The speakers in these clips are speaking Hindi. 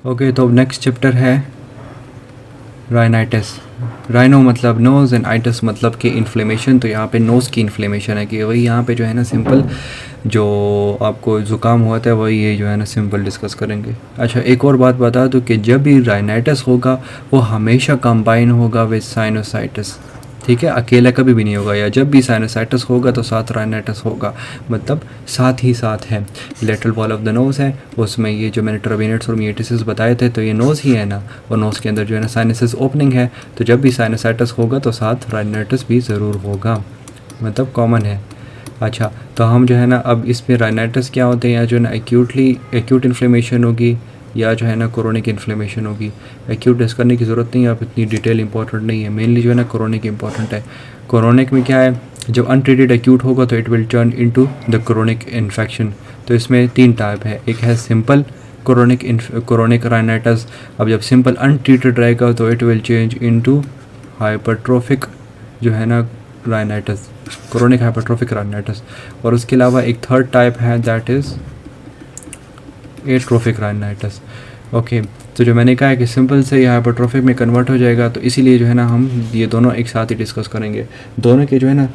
ओके, तो नेक्स्ट चैप्टर है राइनाइटिस। राइनो मतलब नोज़ एंड आइटिस मतलब कि इन्फ्लेमेशन। तो यहाँ पे नोज़ की इन्फ्लेमेशन है कि वही यहाँ पे जो है ना सिंपल जो आपको ज़ुकाम हुआ था वही ये जो है ना सिंपल डिस्कस करेंगे। अच्छा, एक और बात बता दूँ कि जब भी राइनाइटिस होगा वो हमेशा कंबाइन होगा विद साइनोसाइटिस, ठीक है, अकेला कभी भी नहीं होगा। या जब भी साइनोसाइटिस होगा तो साथ राइनाइटिस होगा, मतलब साथ ही साथ है। Lateral wall of the nose है, उसमें ये जो मैंने ट्रबिनेट्स और मियोटिस बताए थे तो ये नोज़ ही है ना, और नोज़ के अंदर जो है ना साइनसिस ओपनिंग है, तो जब भी साइनोसाइटिस होगा तो साथ राइनाइटिस भी ज़रूर होगा, मतलब कॉमन है। अच्छा, तो हम जो है ना अब इसमें राइनाइटिस क्या होते हैं, या जो है ना एक्यूट इन्फ्लेमेशन होगी या जो है ना क्रोनिक इन्फ्लेमेशन होगी। एक्यूट डिस्कस करने की ज़रूरत नहीं है, आप इतनी डिटेल इंपॉर्टेंट नहीं है, मेनली जो है ना क्रोनिक इंपॉर्टेंट है। क्रोनिक में क्या है, जब अनट्रीटेड एक्यूट होगा तो it will turn into the chronic infection. तो इसमें 3 टाइप है, एक है सिंपल क्रोनिक राइनाइटिस। अब जब सिंपल अनट्रीटेड रहेगा तो it will change into hypertrophic जो है ना राइनाइटिस, क्रोनिक हाइपरट्रोफिक राइनाइटिस। और उसके अलावा एक थर्ड टाइप है that is atrophic rhinitis. Okay, तो जो मैंने कहा है कि सिंपल से ये हाइपरट्रोफिक में कन्वर्ट हो जाएगा, तो इसीलिए जो है ना हम ये दोनों एक साथ ही डिस्कस करेंगे। दोनों के जो है ना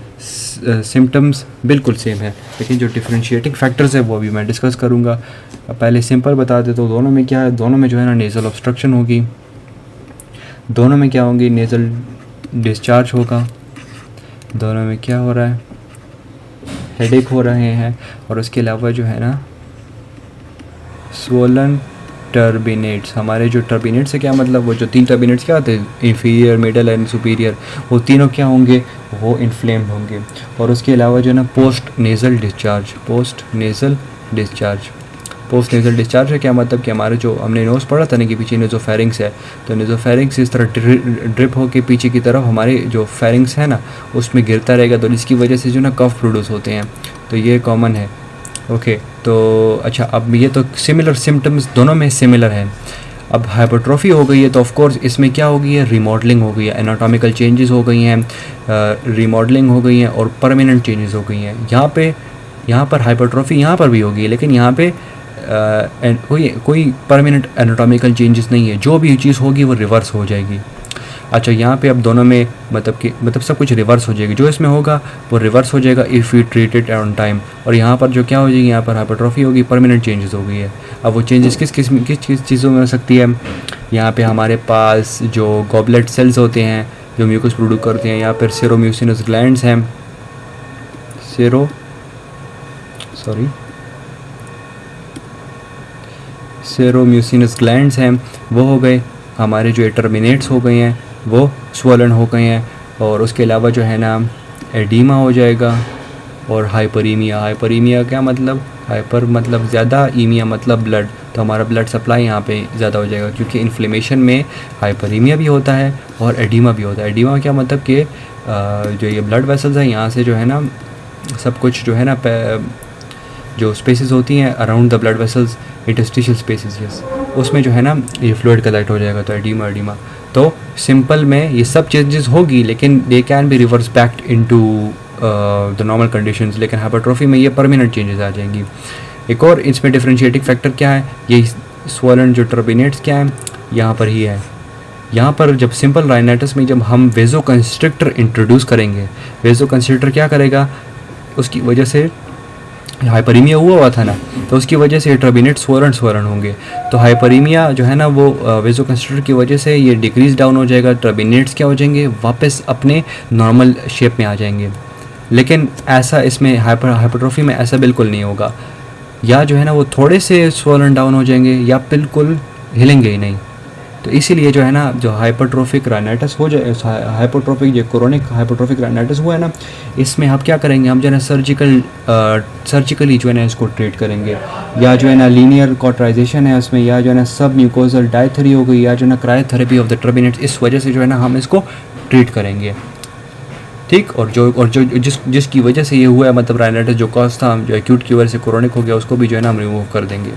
सिम्टम्स बिल्कुल सेम है, लेकिन जो डिफरेंशिएटिंग फैक्टर्स है वो भी मैं डिस्कस करूँगा। पहले सिंपल बता देता हूँ, दोनों में क्या है, दोनों में जो है ना नेज़ल ऑब्स्ट्रक्शन होगी, दोनों में क्या होंगी, नेज़ल डिस्चार्ज होगा, दोनों में क्या हो रहा है, हेडेक हो रहे हैं, और उसके अलावा जो है ना स्वोलन टर्बिनेट्स। हमारे जो टर्बिनेट्स से क्या मतलब, वो जो 3 टर्बिनेट्स क्या होते हैं, इंफीरियर, मिडल एंड सुपीरियर, वो तीनों क्या होंगे, वो इन्फ्लेम्ड होंगे। और उसके अलावा जो है ना पोस्ट नेज़ल डिस्चार्ज है क्या मतलब कि हमारे जो हमने नोज़ पढ़ा था ना कि पीछे नेज़ोफेरिंक्स है, तो नेज़ोफेरिंक्स इस तरह ड्रिप होके पीछे की तरफ हमारे जो फेरिंग्स है ना उसमें गिरता रहेगा, तो इसकी वजह से जो ना कफ प्रोड्यूस होते हैं, तो ये कॉमन है। ओके, तो अच्छा, अब ये तो सिमिलर सिम्टम्स दोनों में सिमिलर हैं। अब हाइपरट्रॉफी हो गई है तो ऑफ कोर्स इसमें क्या हो गई है, रिमॉडलिंग हो गई है, एनाटॉमिकल चेंजेस हो गई हैं, रिमॉडलिंग हो गई हैं और परमानेंट चेंजेस हो गई हैं। यहाँ पर हाइपरट्रॉफी यहाँ पर भी होगी, लेकिन यहाँ पे कोई परमानेंट एनाटॉमिकल चेंजेस नहीं है, जो भी चीज़ होगी वो रिवर्स हो जाएगी। अच्छा, यहाँ पे अब दोनों में मतलब सब कुछ रिवर्स हो जाएगी, जो इसमें होगा वो रिवर्स हो जाएगा if you treat it on time. और यहाँ पर जो क्या हो जाएगी, यहाँ पर हाइपरट्रॉफी होगी, परमानेंट चेंजेस हो गई है। अब वो चेंजेस किस चीज़ों में हो सकती है, यहाँ पे हमारे पास जो गॉबलेट सेल्स होते हैं जो म्यूकस प्रोड्यूस करते हैं, यहाँ पर सेरोम्यूसिनस ग्लैंड्स हैं, सेरोम्यूसिनस ग्लैंड्स हैं, वो हो गए। हमारे जो टर्मिनेट्स हो गए हैं वो स्वोलन हो गए हैं। और उसके अलावा जो है ना एडीमा हो जाएगा और हाइपरीमिया क्या मतलब, हाइपर मतलब ज़्यादा, ईमिया मतलब ब्लड, तो हमारा ब्लड सप्लाई यहाँ पे ज़्यादा हो जाएगा, क्योंकि इन्फ्लेमेशन में हाइपरीमिया भी होता है और एडीमा भी होता है। एडीमा क्या मतलब कि जो ये ब्लड वेसल्स हैं यहाँ से जो है ना सब कुछ जो है ना जो स्पेसेस होती हैं around the blood vessels, interstitial spaces, yes, उसमें जो है ना ये फ्लूइड कलेक्ट हो जाएगा, तो एडीमा। तो सिंपल में ये सब चेंजेस होगी, लेकिन they can be reverse back into the normal conditions, लेकिन हाइपरट्रॉफी में ये परमानेंट चेंजेस आ जाएंगी। एक और इसमें डिफरेंशिएटिंग फैक्टर क्या है, ये स्वोलन जो टर्बिनेट्स क्या है यहाँ पर ही है। यहाँ पर जब सिंपल राइनाइटिस में जब हम वेजोकंस्ट्रिक्टर इंट्रोड्यूस करेंगे, वेजोकंस्ट्रिक्टर क्या करेगा, उसकी वजह से हाइपरीमिया हुआ था ना, तो उसकी वजह से टर्बिनेट स्वोलन होंगे। तो हाइपरीमिया जो है ना वो वेजोकंस्ट्रिक्टर की वजह से ये डिक्रीज डाउन हो जाएगा, टर्बिनेट्स क्या हो जाएंगे, वापस अपने नॉर्मल शेप में आ जाएंगे। लेकिन ऐसा इसमें हाइपरट्रॉफी में ऐसा बिल्कुल नहीं होगा, या जो है ना वो थोड़े से स्वोलन डाउन हो जाएंगे या बिल्कुल हिलेंगे ही नहीं। तो इसीलिए जो है ना जो हाइपरट्रोफिक राइनाइटिस हो जाए, हाइपरट्रोफिक जो क्रोनिक हाइपरट्रोफिक राइनाइटिस हुआ है ना, इसमें हम क्या करेंगे, हम जो है ना सर्जिकली जो है ना इसको ट्रीट करेंगे, या जो है ना लीनियर कॉटराइजेशन है उसमें, या जो है ना सब म्यूकोजल डायथेरी हो गई, या जो है ना क्रायोथेरेपी ऑफ द टर्बिनेट्स, इस वजह से जो है ना हम इसको ट्रीट करेंगे, ठीक। और जो जिसकी वजह से ये हुआ है, मतलब राइनाइटिस जो कॉज था, जो एक्यूट की वजह से क्रोनिक हो गया, उसको भी जो है ना हम रिमूव कर देंगे।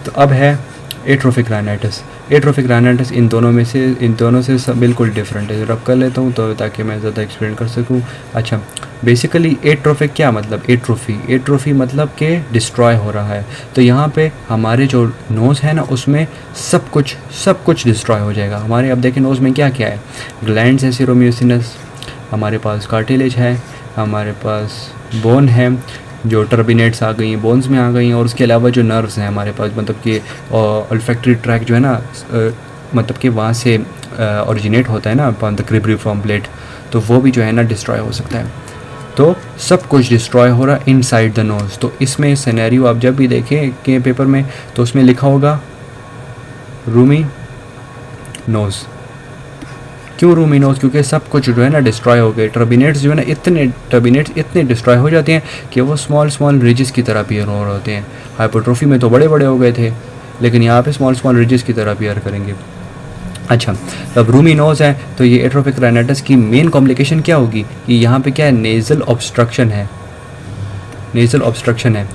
तो अब है एट्रोफिक राइनाइटिस। एट्रोफिक राइनाइटिस इन दोनों से सब बिल्कुल डिफरेंट है। रब कर लेता हूँ तो ताकि मैं ज़्यादा एक्सप्लेन कर सकूँ। अच्छा, बेसिकली एट्रोफिक क्या मतलब, एट्रोफी मतलब कि डिस्ट्रॉय हो रहा है। तो यहाँ पे हमारे जो नोज़ है ना उसमें सब कुछ डिस्ट्रॉय हो जाएगा हमारे। अब देखें नोज़ में क्या क्या है, ग्लैंड्स है सीरोम्यूसिनस, हमारे पास कार्टिलेज है, हमारे पास बोन है जो टर्बिनेट्स आ गई हैं, बोन्स में आ गई हैं, और उसके अलावा जो नर्व्स हैं हमारे पास, मतलब कि ऑल्फैक्टरी ट्रैक जो है ना मतलब कि वहाँ से ओरिजिनेट होता है ना अपॉन द क्रिब्रिफॉर्म प्लेट, तो वो भी जो है ना डिस्ट्रॉय हो सकता है। तो सब कुछ डिस्ट्रॉय हो रहा है इनसाइड द नोज़। तो इसमें सिनेरियो आप जब भी देखें के पेपर में तो उसमें लिखा होगा रूमी नोज़। क्यों रूमी नोज़? क्योंकि सब कुछ जो है ना डिस्ट्रॉय हो गए। टर्बिनेट्स जो है ना इतने डिस्ट्रॉय हो जाते हैं कि वो स्मॉल रिजेस की तरह अपीयर हो रहे होते हैं। हाइपरट्रोफी में तो बड़े बड़े हो गए थे, लेकिन यहाँ पे स्मॉल रिजेस की तरह अपीयर करेंगे। अच्छा, अब रूमी नोज़ है तो ये एट्रोफिक राइनाइटिस की मेन कॉम्प्लिकेशन क्या होगी कि यहाँ पे क्या है, नेज़ल ऑब्स्ट्रक्शन है।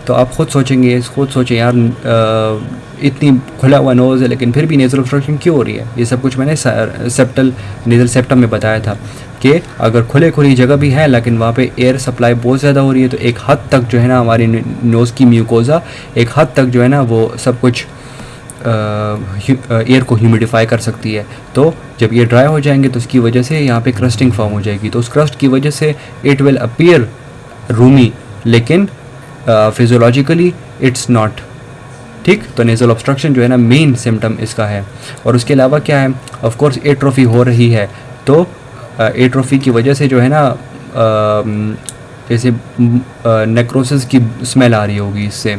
तो आप खुद सोचें यार, इतनी खुला हुआ नोज़ है लेकिन फिर भी नेज़ल ऑब्स्ट्रक्शन क्यों हो रही है? ये सब कुछ मैंने नेज़ल सेप्टम में बताया था कि अगर खुली जगह भी है लेकिन वहाँ पे एयर सप्लाई बहुत ज़्यादा हो रही है, तो एक हद तक जो है ना हमारी नोज़ की म्यूकोज़ा एक हद तक जो है ना वो सब कुछ एयर को ह्यूमिडिफाई कर सकती है। तो जब ये ड्राई हो जाएंगे तो उसकी वजह से यहाँ पे क्रस्टिंग फॉर्म हो जाएगी। तो उस क्रस्ट की वजह से इट विल अपीयर रूमी, लेकिन फिजियोलॉजिकली इट्स नॉट। ठीक, तो नेज़ल ऑब्स्ट्रक्शन जो है ना मेन सिम्टम इसका है। और उसके अलावा क्या है, ऑफ कोर्स एट्रोफी हो रही है, तो एट्रोफी की वजह से जो है ना जैसे नेक्रोसिस की स्मेल आ रही होगी इससे,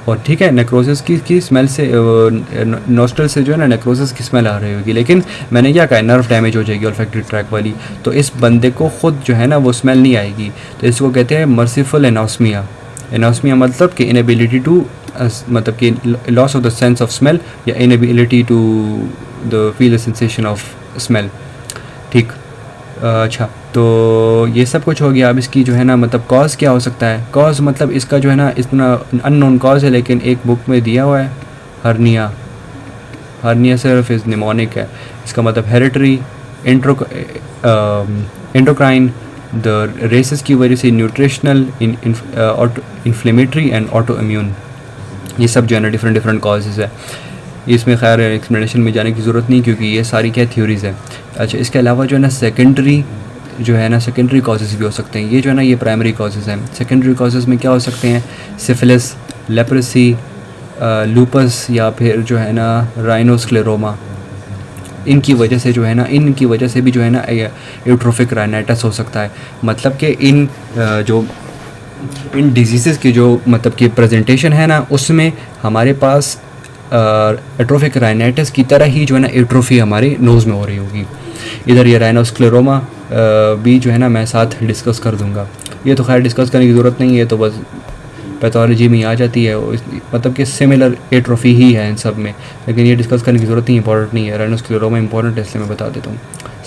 और ठीक है, नेक्रोसिस की स्मेल से नोस्ट्रल से जो है ना नेक्रोसिस की स्मेल आ रही होगी। लेकिन मैंने क्या कहा, नर्व डैमेज हो जाएगी ऑल्फैक्टरी ट्रैक वाली, तो इस बंदे को खुद जो है ना वो स्मेल नहीं आएगी। तो इसको कहते हैं मर्सीफुल एनोस्मिया मतलब कि इनएबिलिटी टू, मतलब कि loss of the sense of smell या inability to the feel the sensation of smell. ठीक, अच्छा, तो ये सब कुछ हो गया। अब इसकी जो है ना मतलब कॉज क्या हो सकता है? कॉज मतलब इसका जो है ना इतना अननोन कॉज है, लेकिन एक बुक में दिया हुआ है हर्निया सिर्फ इज़ निमोनिक है। इसका मतलब हेरिटरी, एंडोक्राइन, द रेसेस की वजह से, nutritional, inflammatory and auto immune, ये सब जो है ना डिफरेंट कॉजेज़ है। इसमें खैर एक्सप्लेनेशन में जाने की ज़रूरत नहीं क्योंकि ये सारी क्या थ्योरीज़ है। अच्छा, इसके अलावा जो है ना सेकेंडरी कॉजेज़ भी हो सकते हैं। ये जो है ना ये प्राइमरी कॉजेज़ हैं। सेकेंडरी कॉजेज़ में क्या हो सकते हैं? सिफिलिस, लेप्रेसी, लूपस, या फिर जो है ना राइनोस्क्लेरोमा। इनकी वजह से भी जो है ना एट्रोफिक राइनाइटिस हो सकता है। मतलब कि इन डिजीज़ की जो मतलब कि प्रेजेंटेशन है ना उसमें हमारे पास एट्रोफिक राइनाइटिस की तरह ही जो है ना एट्रोफी हमारे नोज़ में हो रही होगी। इधर ये राइनोस्क्लेरोमा भी जो है ना मैं साथ डिस्कस कर दूंगा। ये तो खैर डिस्कस करने की ज़रूरत नहीं है, तो बस पैथोलॉजी में आ जाती है, मतलब कि सिमिलर एट्रोफी ही है इन सब में, लेकिन ये डिस्कस करने की ज़रूरत नहीं, इंपॉर्टेंट नहीं है। राइनोस्क्लेरोमा इंपॉर्टेंट है इसलिए मैं बता देता हूँ।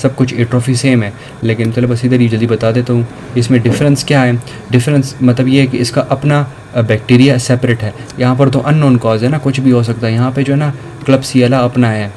सब कुछ एट्रोफी सेम है, लेकिन चलो बस इधर ही जल्दी बता देता हूँ। इसमें डिफरेंस क्या है? डिफरेंस मतलब ये है कि इसका अपना बैक्टीरिया सेपरेट है। यहाँ पर तो अननोन कॉज है ना, कुछ भी हो सकता है। यहाँ पे जो है ना क्लब्सिएला अपना है,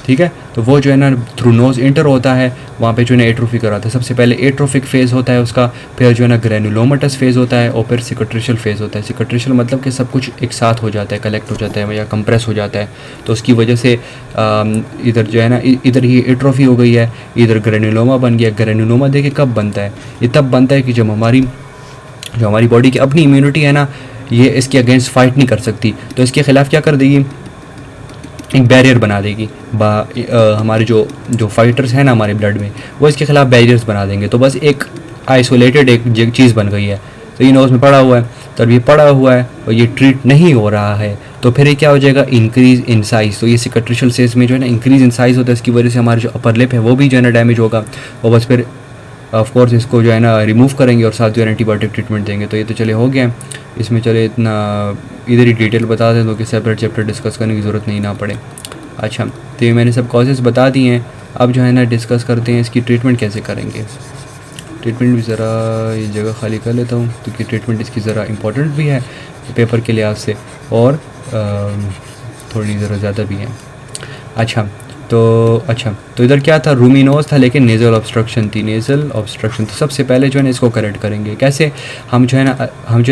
ठीक है, तो वो जो है ना थ्रू नोज इंटर होता है, वहाँ पे जो है ना एट्रोफी कराता है। सबसे पहले एट्रोफिक फेज़ होता है उसका, फिर जो है ना ग्रैनुलोमेटस फेज़ होता है, और फिर सिकट्रिशियल फेज़ होता है। सिकट्रिशियल मतलब कि सब कुछ एक साथ हो जाता है, कलेक्ट हो जाता है या कंप्रेस हो जाता है। तो उसकी वजह से इधर जो है ना इधर ही एट्रोफी हो गई है, इधर ग्रैनुलोमा बन गया। ग्रैनुलोमा देखिए कब बनता है? ये तब बनता है कि जब हमारी बॉडी की अपनी इम्यूनिटी है ना, ये इसके अगेंस्ट फाइट नहीं कर सकती, तो इसके ख़िलाफ़ क्या कर देगी? एक बैरियर बना देगी। हमारे जो फाइटर्स हैं ना हमारे ब्लड में, वो इसके ख़िलाफ़ बैरियर्स बना देंगे। तो बस एक आइसोलेटेड एक चीज़ बन गई है। तो ये नोज़ में पड़ा हुआ है, तो अब ये पड़ा हुआ है और ये ट्रीट नहीं हो रहा है, तो फिर ये क्या हो जाएगा? Increase in size. तो ये सिकट्रिशियल सेज में जो है ना इंक्रीज़ इन साइज़ होता है, इसकी वजह से हमारे जो अपर लिप है वो भी जो है ना डैमेज होगा, और बस फिर ऑफ कोर्स इसको जो है ना रिमूव करेंगे और साथ जो है एंटीबायोटिक ट्रीटमेंट देंगे। तो ये तो चले हो गया। इसमें चले इतना इधर ही डिटेल बता दें तो कि सेपरेट चैप्टर डिस्कस करने की ज़रूरत नहीं ना पड़े। अच्छा, तो ये मैंने सब कॉजेज़ बता दिए हैं। अब जो है ना डिस्कस करते हैं इसकी ट्रीटमेंट कैसे करेंगे। ट्रीटमेंट भी ज़रा ये जगह खाली कर लेता हूँ क्योंकि ट्रीटमेंट इसकी ज़रा इम्पोर्टेंट भी है पेपर के लिहाज से और थोड़ी ज़रा ज़्यादा भी है। अच्छा तो इधर क्या था, रूमी नोज़ था लेकिन नेज़ल ऑब्स्ट्रक्शन थी, नेज़ल ऑब्स्ट्रक्शन। तो सबसे पहले जो है ना इसको करेक्ट करेंगे कैसे, हम जो है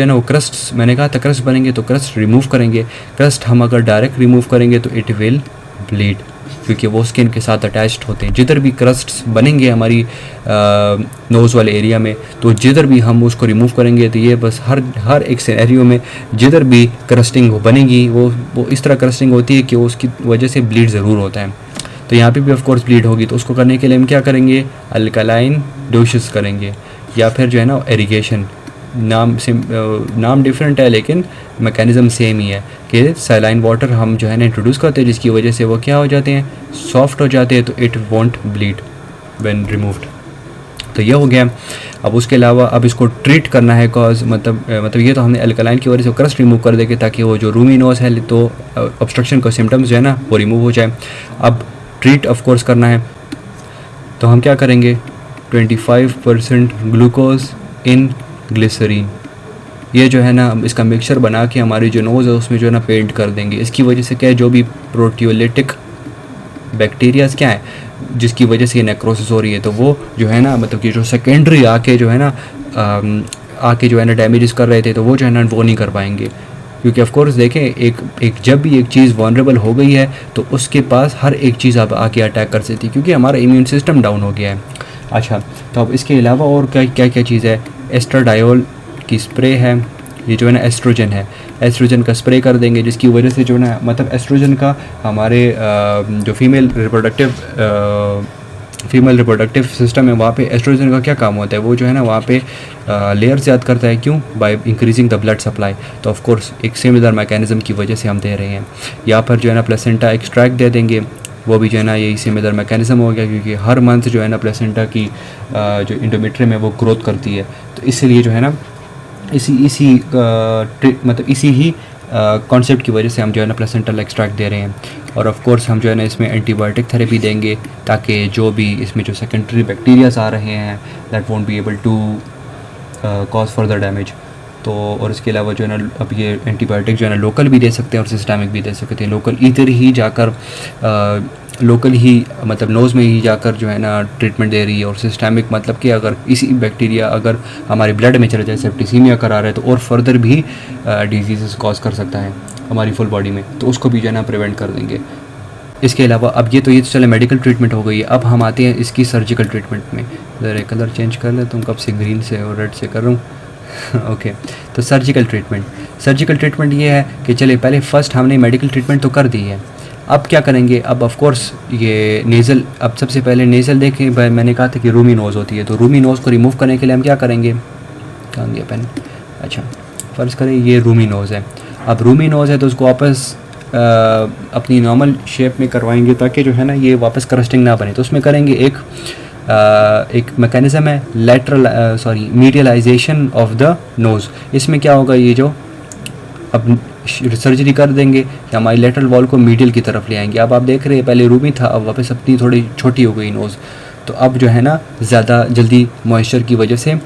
ना वो क्रस्ट, मैंने कहा था क्रस्ट बनेंगे तो क्रस्ट रिमूव करेंगे। क्रस्ट हम अगर डायरेक्ट रिमूव करेंगे तो इट विल ब्लीड क्योंकि वो स्किन के साथ अटैच्ड होते हैं। जिधर भी क्रस्ट्स बनेंगे हमारी नोज़ वाले एरिया में, तो जिधर भी हम उसको रिमूव करेंगे तो ये बस हर एक सिनेरियो में जिधर भी क्रस्टिंग बनेगी वो इस तरह क्रस्टिंग होती है कि उसकी वजह से ब्लीड ज़रूर होता है। तो यहाँ पे भी ऑफ कोर्स ब्लीड होगी, तो उसको करने के लिए हम क्या करेंगे, अल्कलाइन डोशेस करेंगे या फिर जो है ना इरिगेशन। नाम डिफरेंट है लेकिन मैकेनिज़्म सेम ही है कि सैलाइन वाटर हम जो है ना इंट्रोड्यूस करते हैं जिसकी वजह से वो क्या हो जाते हैं, सॉफ्ट हो जाते हैं, तो it won't bleed when removed. तो ये हो गया। अब उसके अलावा अब इसको ट्रीट करना है कॉज मतलब ये तो हमने अल्कलाइन की वजह से क्रस्ट रिमूव कर देंगे ताकि वो जो रूमी नोज़ है तो ऑब्स्ट्रक्शन का सिम्टम्स जो है ना वो रिमूव हो जाए। अब ट्रीट ऑफ कोर्स करना है तो हम क्या करेंगे, 25% ग्लूकोज इन ग्लिसरीन, ये जो है ना इसका मिक्सचर बना के हमारी जो नोज़ है उसमें जो है ना पेंट कर देंगे। इसकी वजह से क्या है, जो भी प्रोटियोलिटिक बैक्टीरियाज क्या है जिसकी वजह से ये नेक्रोसिस हो रही है, तो वो जो है ना मतलब कि जो सेकेंडरी आके जो है ना डैमेजेस कर रहे थे तो वो जो है ना वो नहीं कर पाएंगे क्योंकि ऑफ कोर्स देखें एक जब भी एक चीज़ वनरेबल हो गई है तो उसके पास हर एक चीज़ अब आके अटैक कर सकती है क्योंकि हमारा इम्यून सिस्टम डाउन हो गया है। अच्छा, तो अब इसके अलावा और क्या चीज़ है, एस्ट्राडायोल की स्प्रे है, ये जो है ना एस्ट्रोजन है, एस्ट्रोजन का स्प्रे कर देंगे जिसकी वजह से जो है ना मतलब एस्ट्रोजन का हमारे जो फीमेल रिप्रोडक्टिव सिस्टम है वहाँ पे एस्ट्रोजन का क्या काम होता है, वो जो है ना वहाँ पे लेयर ज़्यादा करता है। क्यों, by increasing the blood supply. तो ऑफ कोर्स एक सिमिलर मैकेनिज़्म की वजह से हम दे रहे हैं। यहाँ पर जो है ना प्लेसेंटा एक्सट्रैक्ट दे देंगे, वो भी जो है ना यही सिमिलर मैकेनिज़्म हो गया क्योंकि हर मंथ जो है ना प्लेसेंटा की जो इंडोमेट्रियम है वो ग्रोथ करती है, तो इसलिए जो है ना इसी ही कॉन्सेप्ट की वजह से हम जो है ना प्लेसेंटल एक्सट्रैक्ट दे रहे हैं। और ऑफ कोर्स हम जो है ना इसमें एंटीबायोटिक थेरेपी देंगे ताकि जो भी इसमें जो सेकेंडरी बैक्टीरियाज आ रहे हैं that won't be able to cause further damage. तो और इसके अलावा जो है ना अब ये एंटीबायोटिक जो है ना लोकल भी दे सकते हैं और सिस्टमिक भी दे सकते हैं। लोकल इधर ही जाकर लोकल ही मतलब नोज़ में ही जाकर जो है ना ट्रीटमेंट दे रही है, और सिस्टमिक मतलब कि अगर इसी बैक्टीरिया अगर हमारे ब्लड में चला जाए, सेप्टिसीमिया करा रहा है, तो और फर्दर भी डिजीज़ कॉज कर सकता है हमारी फुल बॉडी में, तो उसको भी जो है ना प्रिवेंट कर देंगे। इसके अलावा अब ये तो चले मेडिकल ट्रीटमेंट हो गई है, अब हम आते हैं इसकी सर्जिकल ट्रीटमेंट में। ज़रा कलर चेंज कर लेता हूँ, कब से ग्रीन से और रेड से कर रहा हूँ ओके। तो सर्जिकल ट्रीटमेंट ये है कि चले पहले फ़र्स्ट हमने मेडिकल ट्रीटमेंट तो कर दी है, अब क्या करेंगे, अब ऑफ कोर्स ये नेज़ल, अब सबसे पहले नेज़ल देखें भाई, मैंने कहा था कि रूमी नोज़ होती है, तो रूमी नोज़ को रिमूव करने के लिए हम क्या करेंगे, कहाँ गया पेन, अच्छा फ़र्ज़ करें ये रूमी नोज़ है। अब रूमी नोज़ है तो उसको वापस अपनी नॉर्मल शेप में करवाएंगे ताकि जो है ना ये वापस क्रस्टिंग ना बने। तो उसमें करेंगे एक मैकेनिज़्म है मीडियलाइजेशन ऑफ द नोज़। इसमें क्या होगा, ये जो अब सर्जरी कर देंगे कि हमारी लेटरल वॉल को मीडियल की तरफ ले आएंगे। अब आप देख रहे हैं पहले रूमी था, अब वापस अपनी थोड़ी छोटी हो गई नोज़, तो अब जो है ना ज़्यादा जल्दी मॉइस्चर की वजह से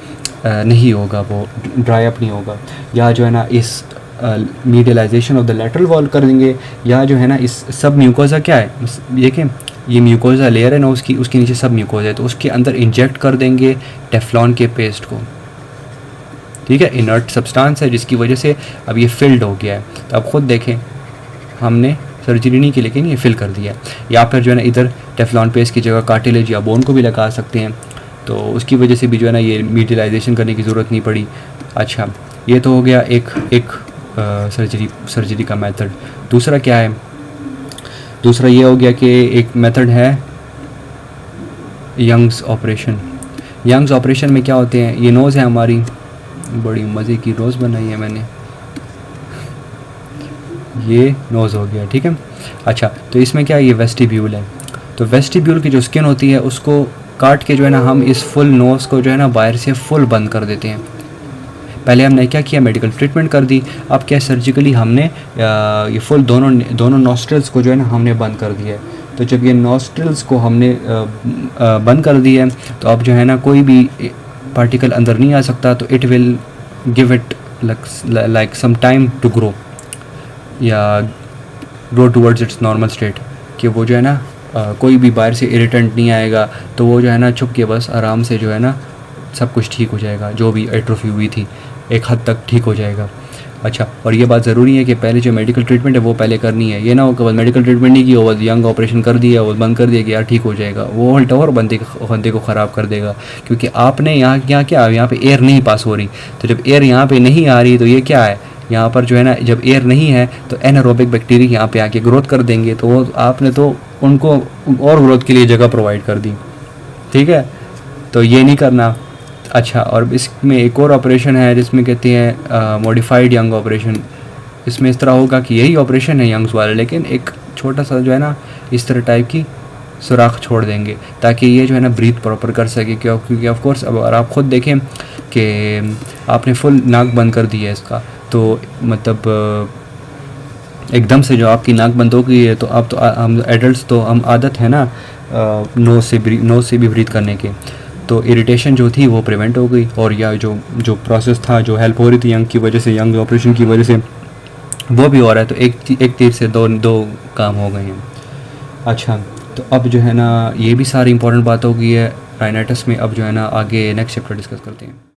नहीं होगा, वो ड्राई अप नहीं होगा। या जो है ना इस मीडियलाइजेशन ऑफ द लेटरल वॉल कर देंगे, या जो है ना इस सब म्यूकोजा क्या है, देखें ये म्यूकोजा लेयर है ना उसके नीचे सब म्यूकोजा है, तो उसके अंदर इंजेक्ट कर देंगे टेफ्लॉन के पेस्ट को, ठीक है, इनर्ट सब्सटेंस है जिसकी वजह से अब ये फिल्ड हो गया है। तो आप ख़ुद देखें हमने सर्जरी नहीं की लेकिन ये फिल कर दिया। या फिर जो है ना इधर टेफ्लॉन पेस्ट की जगह कार्टिलेज या बोन को भी लगा सकते हैं, तो उसकी वजह से भी जो है ना ये मीडियलाइजेशन करने की ज़रूरत नहीं पड़ी। अच्छा, ये तो हो गया एक सर्जरी का मेथड। दूसरा क्या है, दूसरा ये हो गया कि एक मेथड है यंग्स ऑपरेशन। यंग्स ऑपरेशन में क्या होते हैं, ये नोज़ है हमारी, बड़ी मज़े की नोज़ बनाई है मैंने, ये नोज़ हो गया, ठीक है। अच्छा, तो इसमें क्या है, ये वेस्टिब्यूल है, तो वेस्टिब्यूल की जो स्किन होती है उसको काट के जो है ना हम इस फुल नोज़ को जो है ना बाहर से फुल बंद कर देते हैं। पहले हमने क्या किया, मेडिकल ट्रीटमेंट कर दी, अब क्या सर्जिकली हमने ये फुल दोनों नॉस्ट्रल्स को जो है ना हमने बंद कर दिया है। तो जब ये नॉस्ट्रल्स को हमने बंद कर दिया है तो अब जो है ना कोई भी पार्टिकल अंदर नहीं आ सकता तो it will give it like some time to grow या grow towards its normal state, कि वो जो है ना कोई भी बाहर से इरिटेंट नहीं आएगा, तो वो जो है ना छुप के बस आराम से जो है ना सब कुछ ठीक हो जाएगा, जो भी एट्रोफी हुई थी एक हद तक ठीक हो जाएगा। अच्छा, और ये बात ज़रूरी है कि पहले जो मेडिकल ट्रीटमेंट है वो पहले करनी है। ये ना हो कि बस मेडिकल ट्रीटमेंट नहीं की हो, बस यंग ऑपरेशन कर दिया, वो बंद कर दिया कि यार ठीक हो जाएगा, वो उल्टा और बंदे को ख़राब कर देगा। क्योंकि आपने यहाँ क्या यहाँ पे एयर नहीं पास हो रही, तो जब एयर यहाँ पे नहीं आ रही तो ये क्या है, यहाँ पर जो है ना जब एयर नहीं है तो एनारोबिक बैक्टीरिया यहाँ पे आके ग्रोथ कर देंगे, तो वो आपने तो उनको और ग्रोथ के लिए जगह प्रोवाइड कर दी। ठीक है, तो ये नहीं करना। अच्छा, और इसमें एक और ऑपरेशन है जिसमें कहते हैं मॉडिफाइड यंग ऑपरेशन। इसमें इस तरह होगा कि यही ऑपरेशन है यंग्स वाला, लेकिन एक छोटा सा जो है ना इस तरह टाइप की सुराख छोड़ देंगे ताकि ये जो है ना ब्रीथ प्रॉपर कर सके। क्योंकि ऑफ कोर्स अब अगर आप ख़ुद देखें कि आपने फुल नाक बंद कर दी है इसका, तो मतलब एकदम से जो आपकी नाक बंद हो गई है, तो अब तो हम एडल्ट तो हम आदत है ना नोज़ से भी ब्रीथ करने के, तो इरिटेशन जो थी वो प्रिवेंट हो गई। और या जो प्रोसेस था जो हेल्प हो रही थी यंग की वजह से, यंग ऑपरेशन की वजह से, वो भी हो रहा है। तो एक तीर से दो काम हो गए हैं। अच्छा, तो अब जो है ना ये भी सारी इंपॉर्टेंट बात हो गई है राइनाइटिस में। अब जो है ना आगे नेक्स्ट चैप्टर डिस्कस करते हैं।